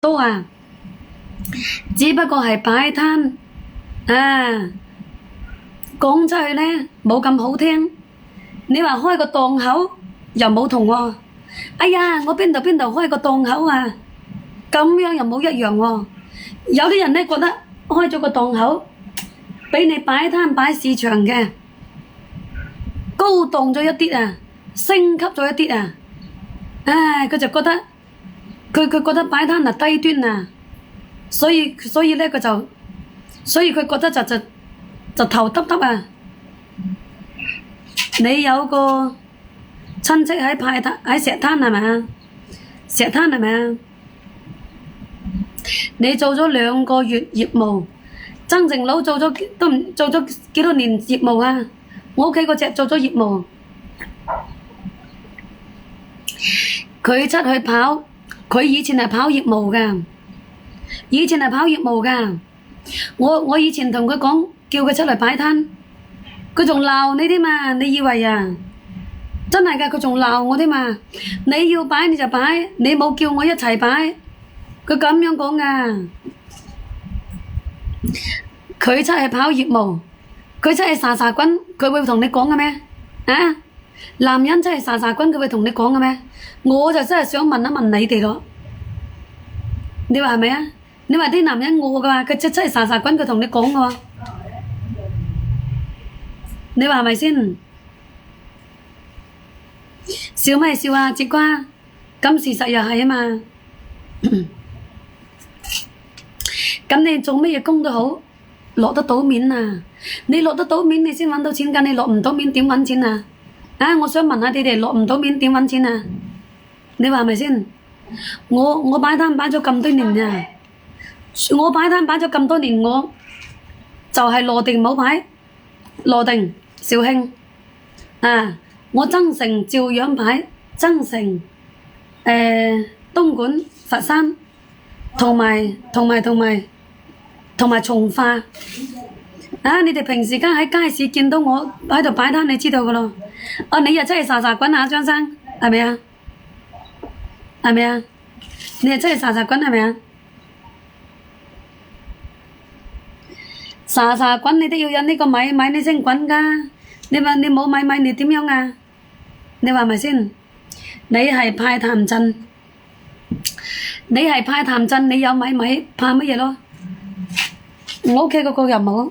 都啊，只不過係擺攤啊，講出去呢冇咁好聽。你話開個檔口又冇同喎，哎呀，我邊度開個檔口啊，咁樣又冇一樣喎。有啲人呢覺得開咗個檔口，俾你擺攤擺市場嘅，高檔咗一啲啊，升級咗一啲啊，唉，佢就覺得佢覺得擺攤係低端啊，所以咧佢就，所以佢覺得就頭耷耷啊。你有個親戚喺石灘係咪啊？石灘係咪啊？你做咗2個月業務，曾成佬做咗幾多年業務啊？我屋企嗰隻做咗業務，佢出去跑，佢以前係跑業務㗎，我以前同佢講，叫佢出嚟擺攤，佢仲鬧你添嘛？你以為啊？真係㗎，佢仲鬧我添嘛？你要擺你就擺，你冇叫我一齊擺，佢咁樣講㗎。佢出去跑業務，佢出去沙滾，佢會同你講嘅咩？啊，男人出去沙滾，佢會同你講嘅咩？我就真係想問一問你哋咯，你話係咪啊？你話啲男人餓嘅話，佢出去沙滾，佢同你講嘅喎，你話係咪先？笑咩笑啊？節瓜，咁事實又係啊嘛。咁你做乜嘢工都好，落得到面啊！你落得到面，你先揾到錢㗎。你落唔到面點揾錢啊？啊！我想問下你哋落唔到面點揾錢啊？你話係咪先？我擺攤擺咗咁多年啊！我擺攤擺咗咁多年，我就係羅定冇牌，羅定、肇慶啊！我增城照樣擺，增城東莞、佛山，同埋從化啊！你哋平時間喺街市見到我喺度擺攤，你知道噶咯？啊，你又真係沙滾啊，張生，係咪啊？係咪啊？你又真係沙滾係咪啊？沙滾你都要有呢個米你先滾噶。你話你冇米你點樣啊？你話係咪先？你係派譚鎮，你有米怕乜嘢咯？我屋企嗰個又冇，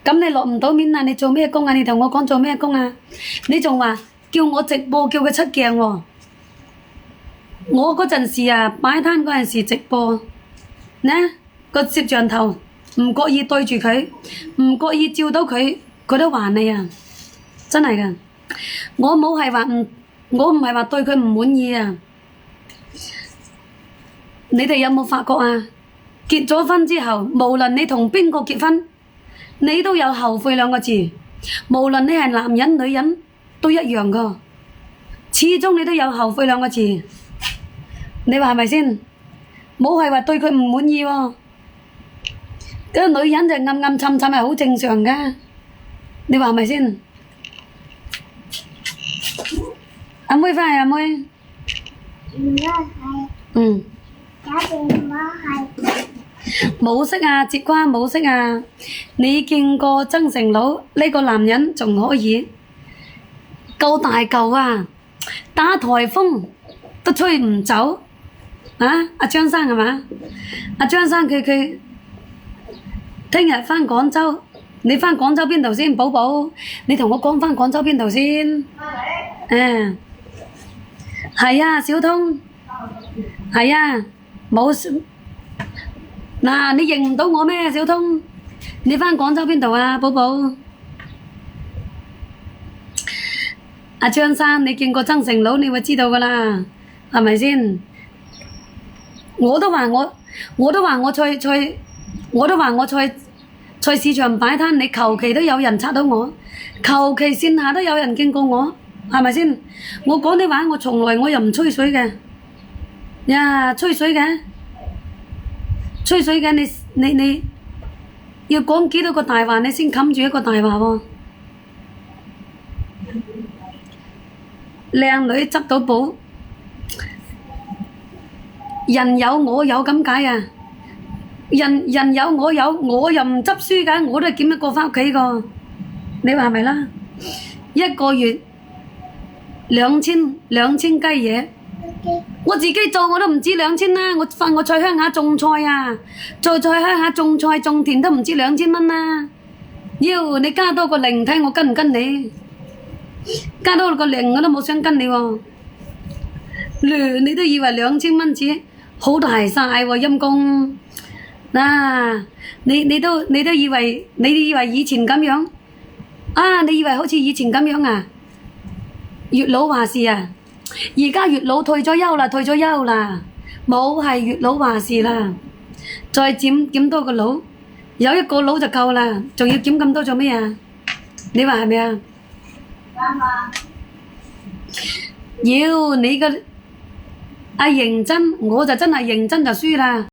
咁你落唔到面啊？你做咩工啊？你同我講做咩工啊？你仲話叫我直播，叫佢出鏡喎。我嗰陣時啊，擺攤嗰陣時直播，呢個攝像頭唔覺意對住佢，唔覺意照到佢，佢都話你啊，真係㗎。我唔係話對佢唔滿意啊。你哋有冇發覺啊？結咗婚之後，無論你同邊個結婚，你都有後悔2個字。無論你係男人女人都一樣㗎，始終你都有後悔2個字。你話係咪先？冇係話對佢唔滿意喎。嗰個女人就暗暗沉沉係好正常㗎。你話係咪先？阿妹返嚟，阿妹。嗯。冇識啊，節瓜冇識啊！你見過曾成佬呢個男人仲可以夠大嚿啊，打颱風都吹唔走啊！阿張生係嘛？阿張生佢聽日返廣州，你返廣州邊度先？寶寶，你同我講返廣州邊度先？係啊，小通，係啊。冇嗱，你認唔到我咩？小通，你返廣州邊度啊，寶寶？阿張生，你見過曾成佬，你會知道噶啦，係咪先？我都話我菜市場擺攤，你求其都有人測到我，求其線下都有人見過我，係咪先？我講啲話，我從來我又唔吹水嘅。呀，吹水嘅，你要講幾多個大話，你先冚住一個大話喎。靚女執到寶，人有我有咁解啊！人有我有，我又唔執輸㗎，我都係檢一個返屋企個。你話係咪啦？一個月2000雞嘢，我自己做我都唔止2000啦。我去鄉下種菜啊，再去鄉下種菜種田都唔止2000蚊啦。妖，你加多個零睇我跟唔跟你？加多個零我都冇想跟你喎。你都以為2000蚊紙好大晒喎，陰公嗱，你都以為以前咁樣啊？你以為好似以前咁樣啊？月老話事啊！而家月老退咗休啦，冇係月老話事啦。再檢多個佬，有一個佬就夠啦，仲要檢咁多做咩啊？你話係咪啊？妖，你個認真，我就真係認真就輸啦。